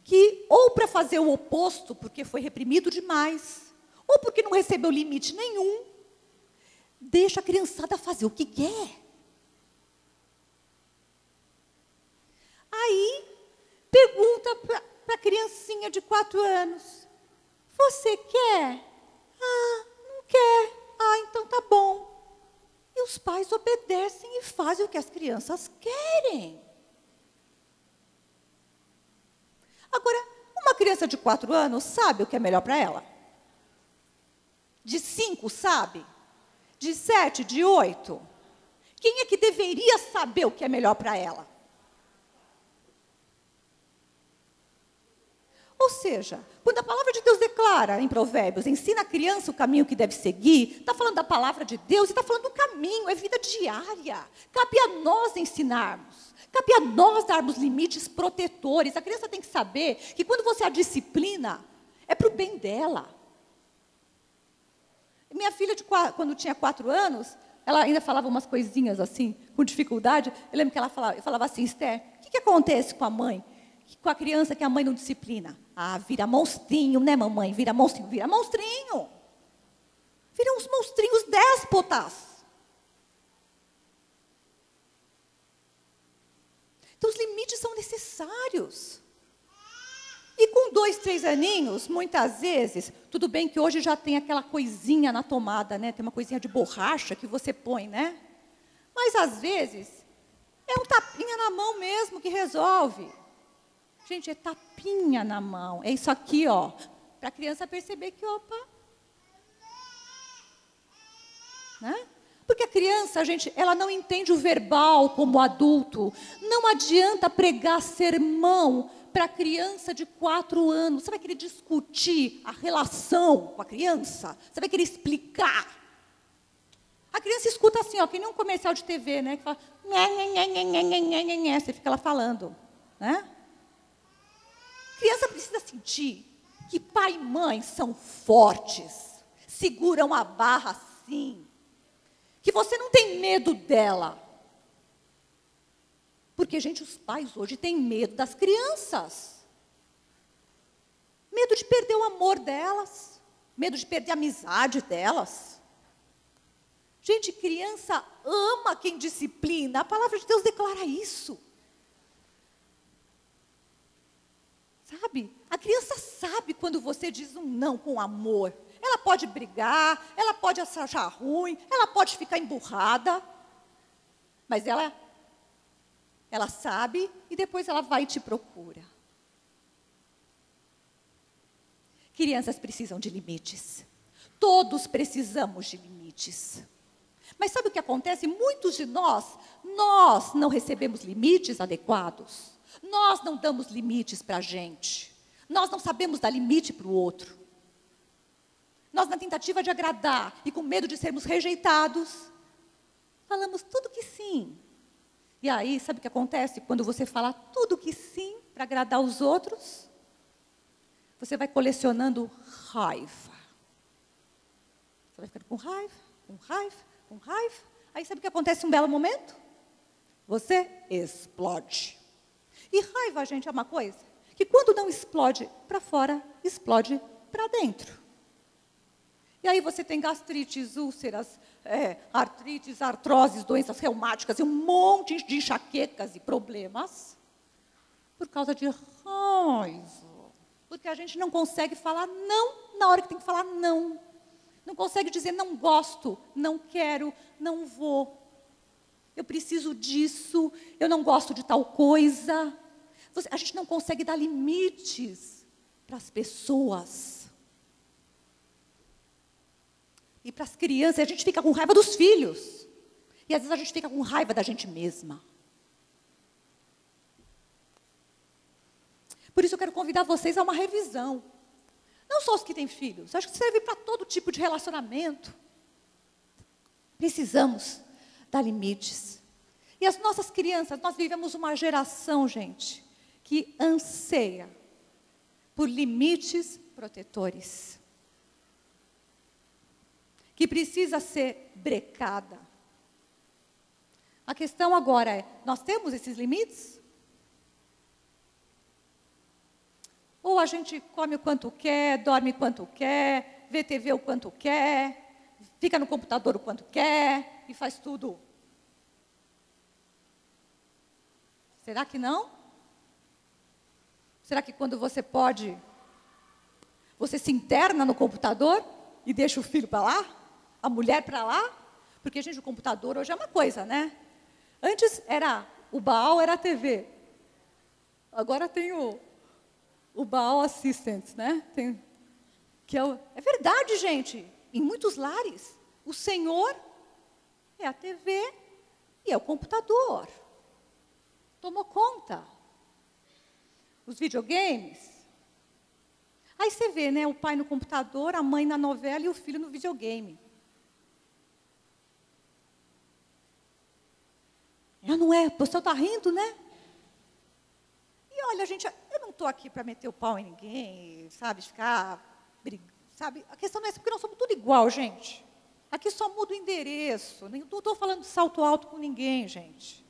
que, ou para fazer o oposto, porque foi reprimido demais, ou porque não recebeu limite nenhum, deixa a criançada fazer o que quer. Aí, pergunta para a criancinha de 4 anos, você quer? Não quer. Então tá bom. E os pais obedecem e fazem o que as crianças querem. Agora, uma criança de 4 anos sabe o que é melhor para ela? De 5 sabe? De 7, de 8? Quem é que deveria saber o que é melhor para ela? Ou seja, quando a palavra de Deus declara em Provérbios, ensina a criança o caminho que deve seguir, está falando da palavra de Deus e está falando do caminho, é vida diária. Cabe a nós ensinarmos, cabe a nós darmos limites protetores. A criança tem que saber que quando você a disciplina, é para o bem dela. Minha filha, quando tinha 4 anos, ela ainda falava umas coisinhas assim, com dificuldade. Eu lembro que ela falava assim, Esther, o que acontece com a mãe? Com a criança que a mãe não disciplina? Vira monstrinho, né, mamãe? Vira monstrinho, vira monstrinho. Viram uns monstrinhos déspotas. Então, os limites são necessários. E com 2, 3 aninhos, muitas vezes, tudo bem que hoje já tem aquela coisinha na tomada, né? Tem uma coisinha de borracha que você põe, né? Mas, às vezes, é um tapinha na mão mesmo que resolve. Gente, é tapinha na mão. É isso aqui, ó. Para a criança perceber que, opa. Né? Porque a criança, gente, ela não entende o verbal como adulto. Não adianta pregar sermão para a criança de 4 anos. Você vai querer discutir a relação com a criança? Você vai querer explicar A criança escuta assim, ó, que nem um comercial de TV, né? Que fala, nhé, nhé, nhé, nhé, nhé, nhé, nhé, nhé. Você fica lá falando, né? Criança precisa sentir que pai e mãe são fortes, seguram a barra assim, que você não tem medo dela. Porque, gente, os pais hoje têm medo das crianças. Medo de perder o amor delas, medo de perder a amizade delas. Gente, criança ama quem disciplina, a palavra de Deus declara isso. Sabe? A criança sabe quando você diz um não com amor. Ela pode brigar, ela pode achar ruim, ela pode ficar emburrada, mas ela sabe e depois ela vai e te procura. Crianças precisam de limites. Todos precisamos de limites. Mas sabe o que acontece? Muitos de nós não recebemos limites adequados. Nós não damos limites para a gente. Nós não sabemos dar limite para o outro. Nós, na tentativa de agradar e com medo de sermos rejeitados, falamos tudo que sim. E aí, sabe o que acontece? Quando você fala tudo que sim para agradar os outros, você vai colecionando raiva. Você vai ficando com raiva, com raiva, com raiva. Aí sabe o que acontece em um belo momento? Você explode. E raiva, gente, é uma coisa que quando não explode para fora, explode para dentro. E aí você tem gastrites, úlceras, artrites, artroses, doenças reumáticas e um monte de enxaquecas e problemas por causa de raiva. Porque a gente não consegue falar não na hora que tem que falar não. Não consegue dizer não gosto, não quero, não vou. Eu preciso disso, eu não gosto de tal coisa. A gente não consegue dar limites para as pessoas. E para as crianças, a gente fica com raiva dos filhos. E às vezes a gente fica com raiva da gente mesma. Por isso eu quero convidar vocês a uma revisão. Não só os que têm filhos, acho que serve para todo tipo de relacionamento. Precisamos dar limites. E as nossas crianças, nós vivemos uma geração, gente, que anseia por limites protetores. Que precisa ser brecada. A questão agora é, nós temos esses limites? Ou a gente come o quanto quer, dorme o quanto quer, vê TV o quanto quer, fica no computador o quanto quer e faz tudo? Será que não? Será que quando você pode, você se interna no computador e deixa o filho para lá? A mulher para lá? Porque, gente, o computador hoje é uma coisa, né? Antes era, o Baal era a TV. Agora tem o Baal Assistant, né? É verdade, gente. Em muitos lares, o Senhor é a TV e é o computador. Tomou conta. Os videogames. Aí você vê, né? O pai no computador, a mãe na novela e o filho no videogame. Não é? O pessoal está rindo, né? E olha, gente, eu não estou aqui para meter o pau em ninguém, sabe? Sabe? A questão não é essa, porque nós somos tudo igual, gente. Aqui só muda o endereço. Não estou falando de salto alto com ninguém, gente.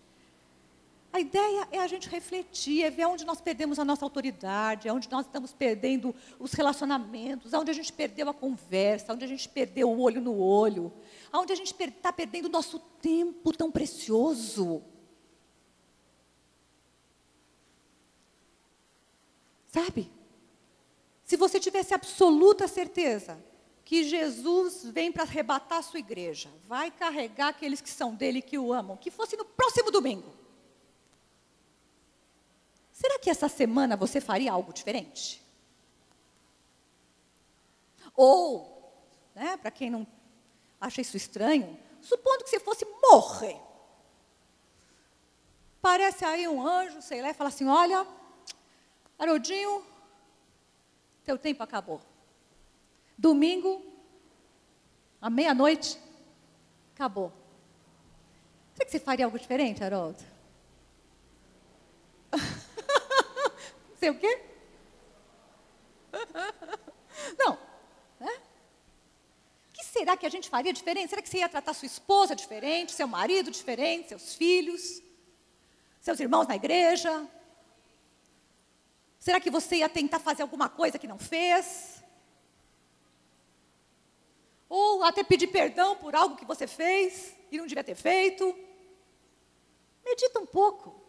A ideia é a gente refletir, é ver onde nós perdemos a nossa autoridade, onde nós estamos perdendo os relacionamentos, onde a gente perdeu a conversa, onde a gente perdeu o olho no olho, onde a gente está perdendo o nosso tempo tão precioso. Sabe? Se você tivesse absoluta certeza que Jesus vem para arrebatar a sua igreja, vai carregar aqueles que são dele e que o amam, que fosse no próximo domingo. Será que essa semana você faria algo diferente? Ou, né, para quem não acha isso estranho, supondo que você fosse morrer. Parece aí um anjo, sei lá, e fala assim, olha, Haroldinho, teu tempo acabou. Domingo, à meia-noite, Acabou. Será que você faria algo diferente, Haroldo? Sei o quê? Não. Né? O que será que a gente faria diferente? Será que você ia tratar sua esposa diferente, seu marido diferente, seus filhos, seus irmãos na igreja? Será que você ia tentar fazer alguma coisa que não fez? Ou até pedir perdão por algo que você fez e não devia ter feito? Medita um pouco.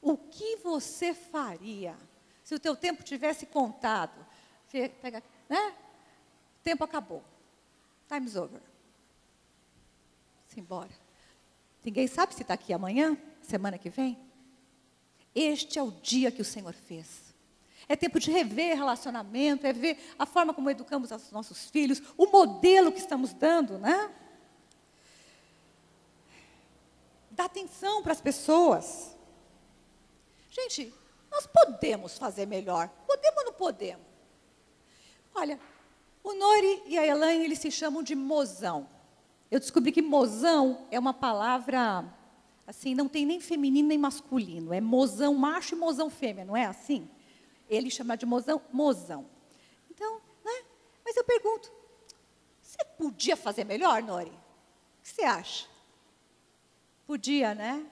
O que você faria se o teu tempo tivesse contado? Pega, né? O tempo acabou. Time's over. Simbora. Ninguém sabe se está aqui amanhã, semana que vem. Este é o dia que o Senhor fez. É tempo de rever relacionamento, é ver a forma como educamos os nossos filhos, o modelo que estamos dando, né? Dá atenção para as pessoas. Gente, nós podemos fazer melhor. Podemos ou não podemos? Olha, o Nori e a Elaine, eles se chamam de mozão. Eu descobri que mozão é uma palavra, assim, não tem nem feminino nem masculino. É mozão macho e mozão fêmea, não é assim? Ele chama de mozão, mozão. Então, né? Mas eu pergunto, você podia fazer melhor, Nori? O que você acha? Podia, né?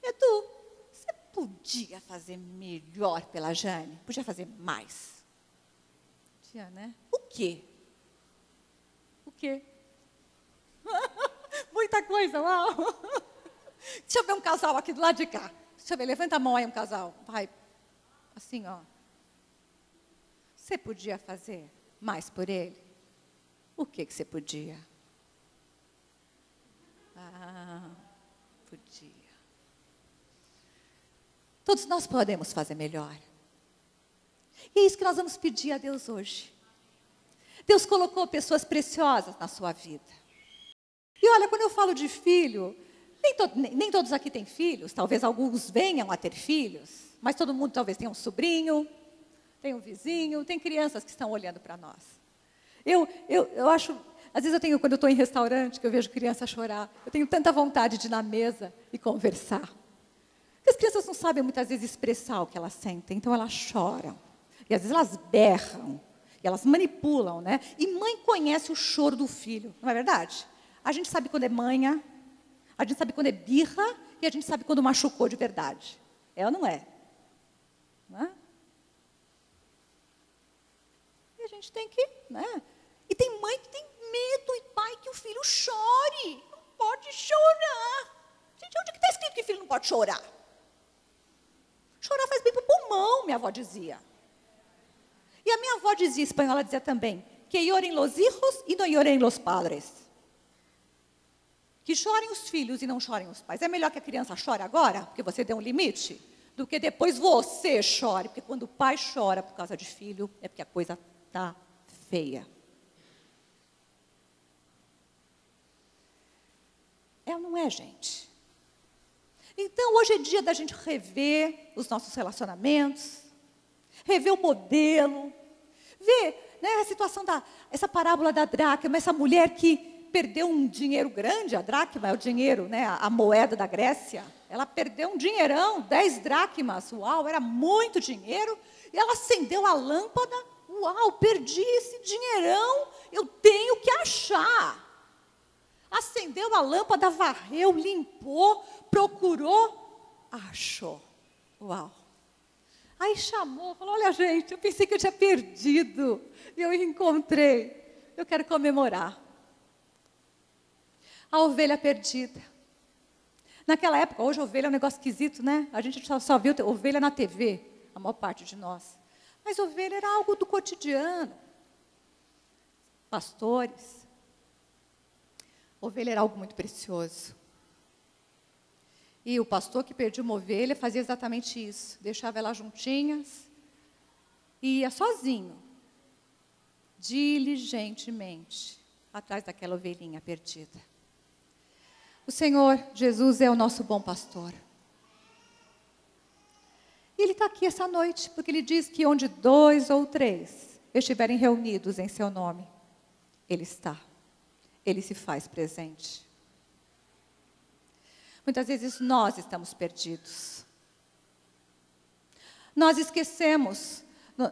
Edu, você podia fazer melhor pela Jane? Podia fazer mais? Podia, né? O quê? O quê? Muita coisa, uau! Deixa eu ver um casal aqui do lado de cá. Deixa eu ver, levanta a mão aí um casal. Vai, assim, ó. Você podia fazer mais por ele? O que você podia? Ah, podia. Todos nós podemos fazer melhor. E é isso que nós vamos pedir a Deus hoje. Deus colocou pessoas preciosas na sua vida. E olha, quando eu falo de filho, nem todos aqui têm filhos, talvez alguns venham a ter filhos, mas todo mundo talvez tenha um sobrinho, tem um vizinho, tem crianças que estão olhando para nós. Eu acho, às vezes quando eu estou em restaurante, que eu vejo criança chorar, eu tenho tanta vontade de ir na mesa e conversar. Porque as crianças não sabem muitas vezes expressar o que elas sentem, então elas choram. E às vezes elas berram, e elas manipulam, né? E mãe conhece o choro do filho, não é verdade? A gente sabe quando é manha, a gente sabe quando é birra, e a gente sabe quando machucou de verdade. É ou não é? Não é? E a gente tem que, né? E tem mãe que tem medo, e pai que o filho chore. Não pode chorar. Gente, onde que está escrito que filho não pode chorar? Chorar faz bem para o pulmão, minha avó dizia. E a minha avó dizia, espanhola dizia também, que lloren los hijos y no lloren los padres. Que chorem os filhos e não chorem os pais. É melhor que a criança chore agora, porque você deu um limite, do que depois você chore. Porque quando o pai chora por causa de filho, é porque a coisa está feia. É ou não é, gente? Então, hoje é dia da gente rever os nossos relacionamentos, rever o modelo, ver, né, a situação essa parábola da dracma, essa mulher que perdeu um dinheiro grande, a dracma é o dinheiro, né, a moeda da Grécia, ela perdeu um dinheirão, 10 dracmas, uau, era muito dinheiro, e ela acendeu a lâmpada, uau, perdi esse dinheirão, eu tenho que achar. Acendeu a lâmpada, varreu, limpou, procurou, achou. Uau. Aí chamou, falou, olha gente, eu pensei que eu tinha perdido, e eu encontrei, eu quero comemorar. A ovelha perdida. Naquela época, hoje a ovelha é um negócio esquisito, né? A gente só viu ovelha na TV, a maior parte de nós. Mas ovelha era algo do cotidiano. Pastores. Ovelha era algo muito precioso. E o pastor que perdia uma ovelha fazia exatamente isso. Deixava elas juntinhas e ia sozinho, diligentemente, atrás daquela ovelhinha perdida. O Senhor Jesus é o nosso bom pastor. E Ele está aqui essa noite, porque Ele diz que onde 2 ou 3 estiverem reunidos em seu nome, Ele está. Ele se faz presente. Muitas vezes nós estamos perdidos. Nós esquecemos,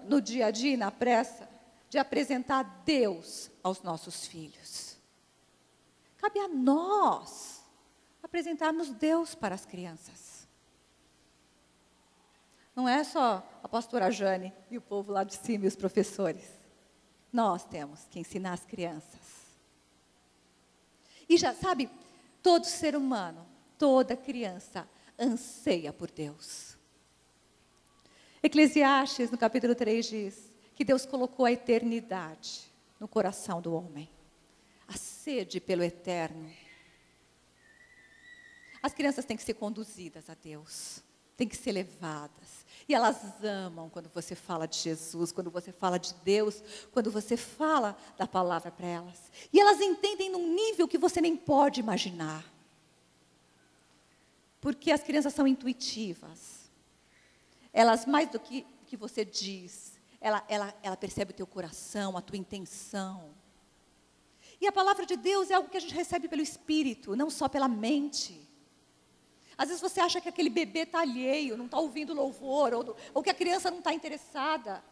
no dia a dia, na pressa, de apresentar Deus aos nossos filhos. Cabe a nós apresentarmos Deus para as crianças. Não é só a pastora Jane e o povo lá de cima e os professores. Nós temos que ensinar as crianças. E já sabe, todo ser humano, toda criança anseia por Deus. Eclesiastes, no capítulo 3, diz que Deus colocou a eternidade no coração do homem. A sede pelo eterno. As crianças têm que ser conduzidas a Deus. Têm que ser levadas. E elas amam quando você fala de Jesus, quando você fala de Deus, quando você fala da palavra para elas. E elas entendem num nível que você nem pode imaginar. Porque as crianças são intuitivas. Elas, mais do que você diz, ela percebe o teu coração, a tua intenção. E a palavra de Deus é algo que a gente recebe pelo Espírito, não só pela mente. Às vezes você acha que aquele bebê está alheio, não está ouvindo louvor, ou que a criança não está interessada,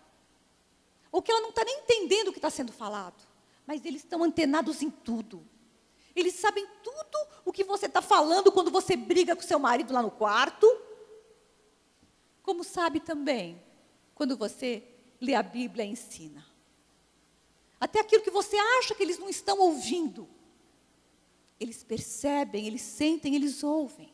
ou que ela não está nem entendendo o que está sendo falado. Mas eles estão antenados em tudo. Eles sabem tudo o que você está falando quando você briga com seu marido lá no quarto. Como sabe também quando você lê a Bíblia e ensina. Até aquilo que você acha que eles não estão ouvindo. Eles percebem, eles sentem, eles ouvem.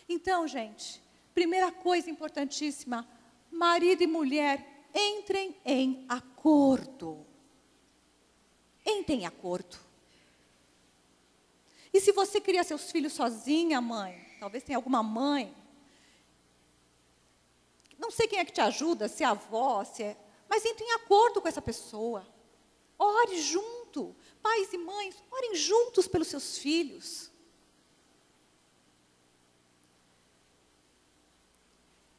Então, gente, primeira coisa importantíssima, marido e mulher, entrem em acordo. Entrem em acordo. E se você cria seus filhos sozinha, mãe, talvez tenha alguma mãe, não sei quem é que te ajuda, se é a avó, mas entre em acordo com essa pessoa. Ore junto. Pais e mães, orem juntos pelos seus filhos.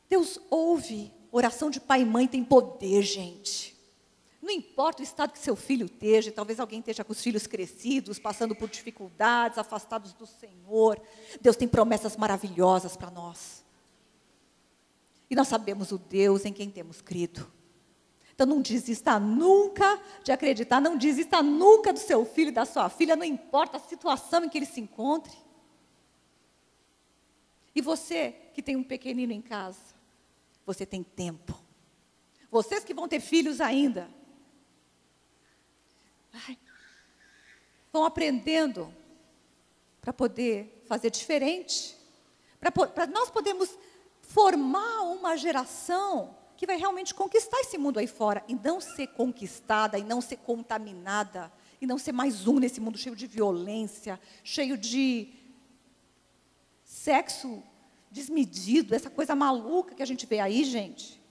Deus ouve. Oração de pai e mãe tem poder, gente. Não importa o estado que seu filho esteja, talvez alguém esteja com os filhos crescidos, passando por dificuldades, afastados do Senhor. Deus tem promessas maravilhosas para nós. E nós sabemos o Deus em quem temos crido. Então não desista nunca de acreditar, não desista nunca do seu filho e da sua filha, não importa a situação em que ele se encontre. E você que tem um pequenino em casa, você tem tempo. Vocês que vão ter filhos ainda, vão aprendendo para poder fazer diferente, para nós podermos formar uma geração que vai realmente conquistar esse mundo aí fora, e não ser conquistada, e não ser contaminada, e não ser mais um nesse mundo cheio de violência, cheio de sexo desmedido, essa coisa maluca que a gente vê aí, gente.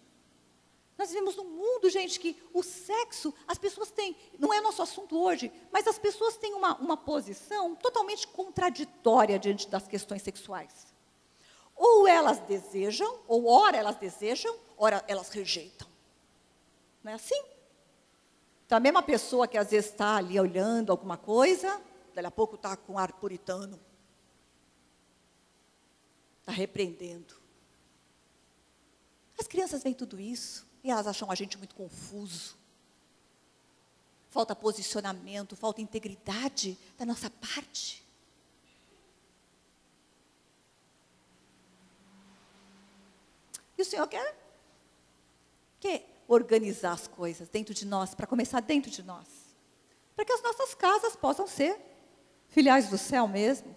Nós vivemos num mundo, gente, que o sexo, as pessoas têm, não é nosso assunto hoje, mas as pessoas têm uma posição totalmente contraditória diante das questões sexuais. Ou elas desejam, ou ora elas desejam, ora elas rejeitam. Não é assim? Então, a mesma pessoa que às vezes está ali olhando alguma coisa, daqui a pouco está com ar puritano. Está repreendendo. As crianças veem tudo isso e elas acham a gente muito confuso. Falta posicionamento, falta integridade da nossa parte. E o Senhor quer organizar as coisas dentro de nós, para começar dentro de nós. Para que as nossas casas possam ser filiais do céu mesmo.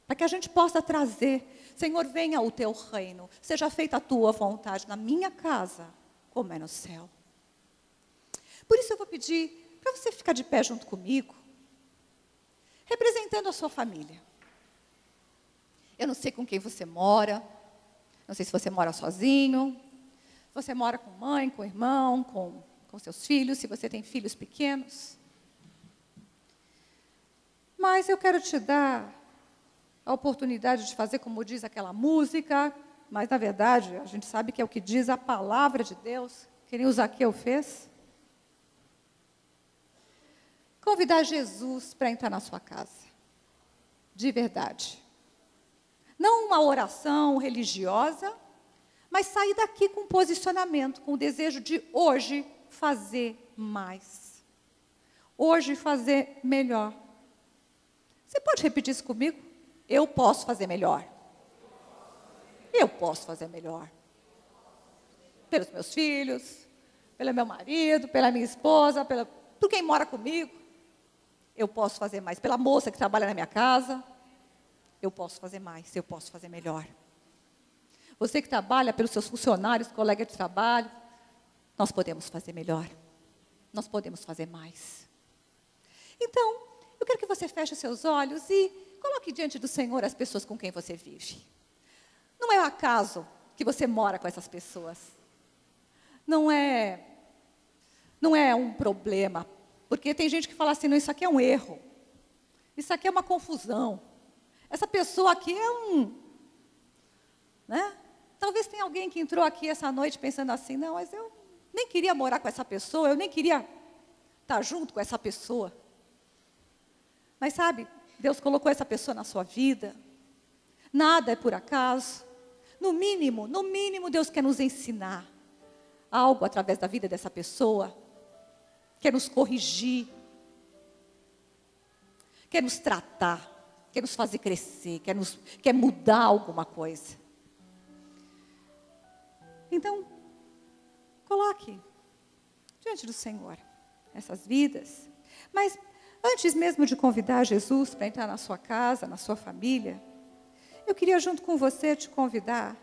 Para que a gente possa trazer, Senhor, venha o teu reino, seja feita a tua vontade na minha casa, como é no céu. Por isso eu vou pedir para você ficar de pé junto comigo, representando a sua família. Eu não sei com quem você mora, não sei se você mora sozinho, se você mora com mãe, com irmão, com seus filhos, se você tem filhos pequenos. Mas eu quero te dar a oportunidade de fazer como diz aquela música, mas na verdade a gente sabe que é o que diz a palavra de Deus, que nem o Zaqueu fez. convidar Jesus para entrar na sua casa. De verdade. Não uma oração religiosa, mas sair daqui com um posicionamento, com o desejo de hoje fazer mais. Hoje fazer melhor. Você pode repetir isso comigo? Eu posso fazer melhor. Eu posso fazer melhor. Pelos meus filhos, pelo meu marido, pela minha esposa, por quem mora comigo. Eu posso fazer mais. Pela moça que trabalha na minha casa. Eu posso fazer mais, eu posso fazer melhor. Você que trabalha pelos seus funcionários, colegas de trabalho, nós podemos fazer melhor. Nós podemos fazer mais. Então, eu quero que você feche os seus olhos e coloque diante do Senhor as pessoas com quem você vive. Não é um acaso que você mora com essas pessoas. Não é um problema. Porque tem gente que fala assim, não, isso aqui é um erro. Isso aqui é uma confusão. Essa pessoa aqui é né? Talvez tenha alguém que entrou aqui essa noite pensando assim, não, mas eu nem queria morar com essa pessoa, eu nem queria estar junto com essa pessoa. Mas sabe, Deus colocou essa pessoa na sua vida. Nada é por acaso. No mínimo, Deus quer nos ensinar algo através da vida dessa pessoa. Quer nos corrigir. Quer nos tratar. Quer nos fazer crescer, quer mudar alguma coisa. Então, coloque diante do Senhor essas vidas. Mas antes mesmo de convidar Jesus para entrar na sua casa, na sua família, eu queria junto com você te convidar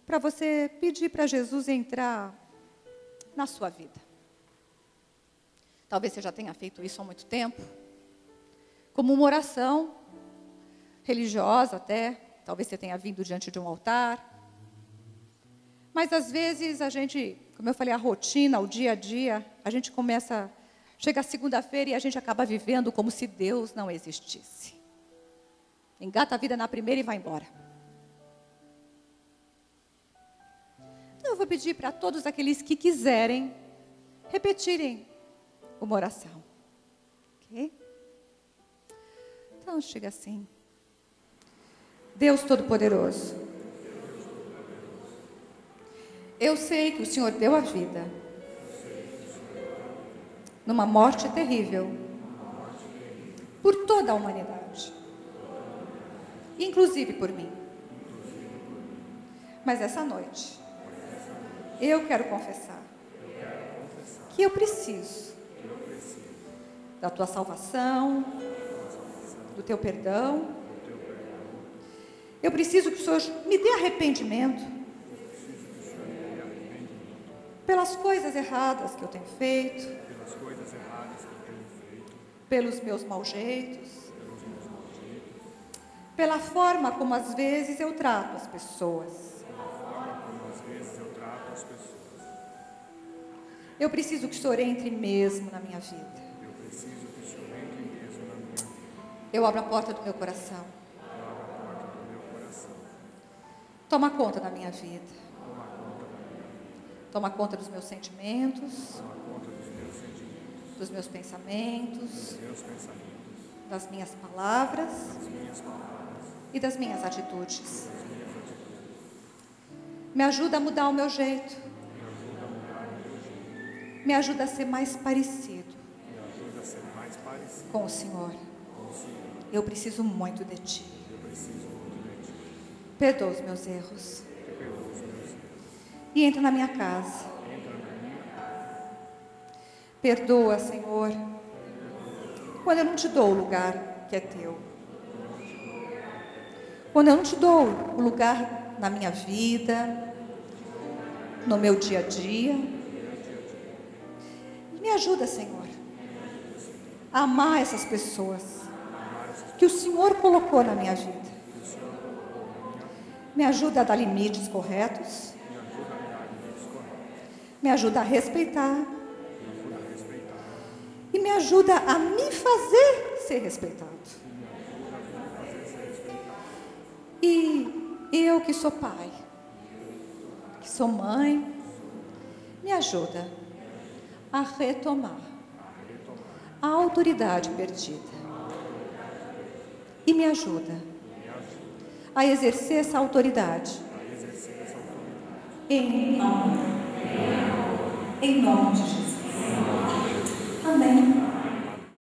para você pedir para Jesus entrar na sua vida. Talvez você já tenha feito isso há muito tempo, como uma oração religiosa até, talvez você tenha vindo diante de um altar. Mas às vezes a gente, como eu falei, a rotina, o dia a dia, a gente chega segunda-feira e a gente acaba vivendo como se Deus não existisse. Engata a vida na primeira e vai embora. Então eu vou pedir para todos aqueles que quiserem repetirem uma oração. Ok? Então chega assim. Deus Todo-Poderoso, eu sei que o Senhor deu a vida numa morte terrível por toda a humanidade, inclusive por mim. Mas essa noite, eu quero confessar que eu preciso da tua salvação, do teu perdão. Eu preciso que o Senhor me dê arrependimento pelas coisas erradas que eu tenho feito, pelos meus maus-jeitos, pela forma como às vezes eu trato as pessoas. Eu preciso que o Senhor entre mesmo na minha vida. Eu abro a porta do meu coração. Toma conta da minha vida. Toma conta dos meus sentimentos, dos meus pensamentos, das minhas palavras e das minhas atitudes. Me ajuda a mudar o meu jeito. Me ajuda a ser mais parecido com o Senhor. Eu preciso muito de Ti. Perdoa os meus erros. E entra na minha casa. Perdoa, Senhor, quando eu não te dou o lugar que é teu. Quando eu não te dou o lugar na minha vida, no meu dia a dia. Me ajuda, Senhor, a amar essas pessoas que o Senhor colocou na minha vida. Me ajuda a dar limites corretos. Me ajuda a respeitar. E me ajuda a me fazer ser respeitado. E eu que sou pai, que sou mãe, me ajuda a retomar a autoridade perdida. E me ajuda a exercer essa autoridade em nome de Jesus.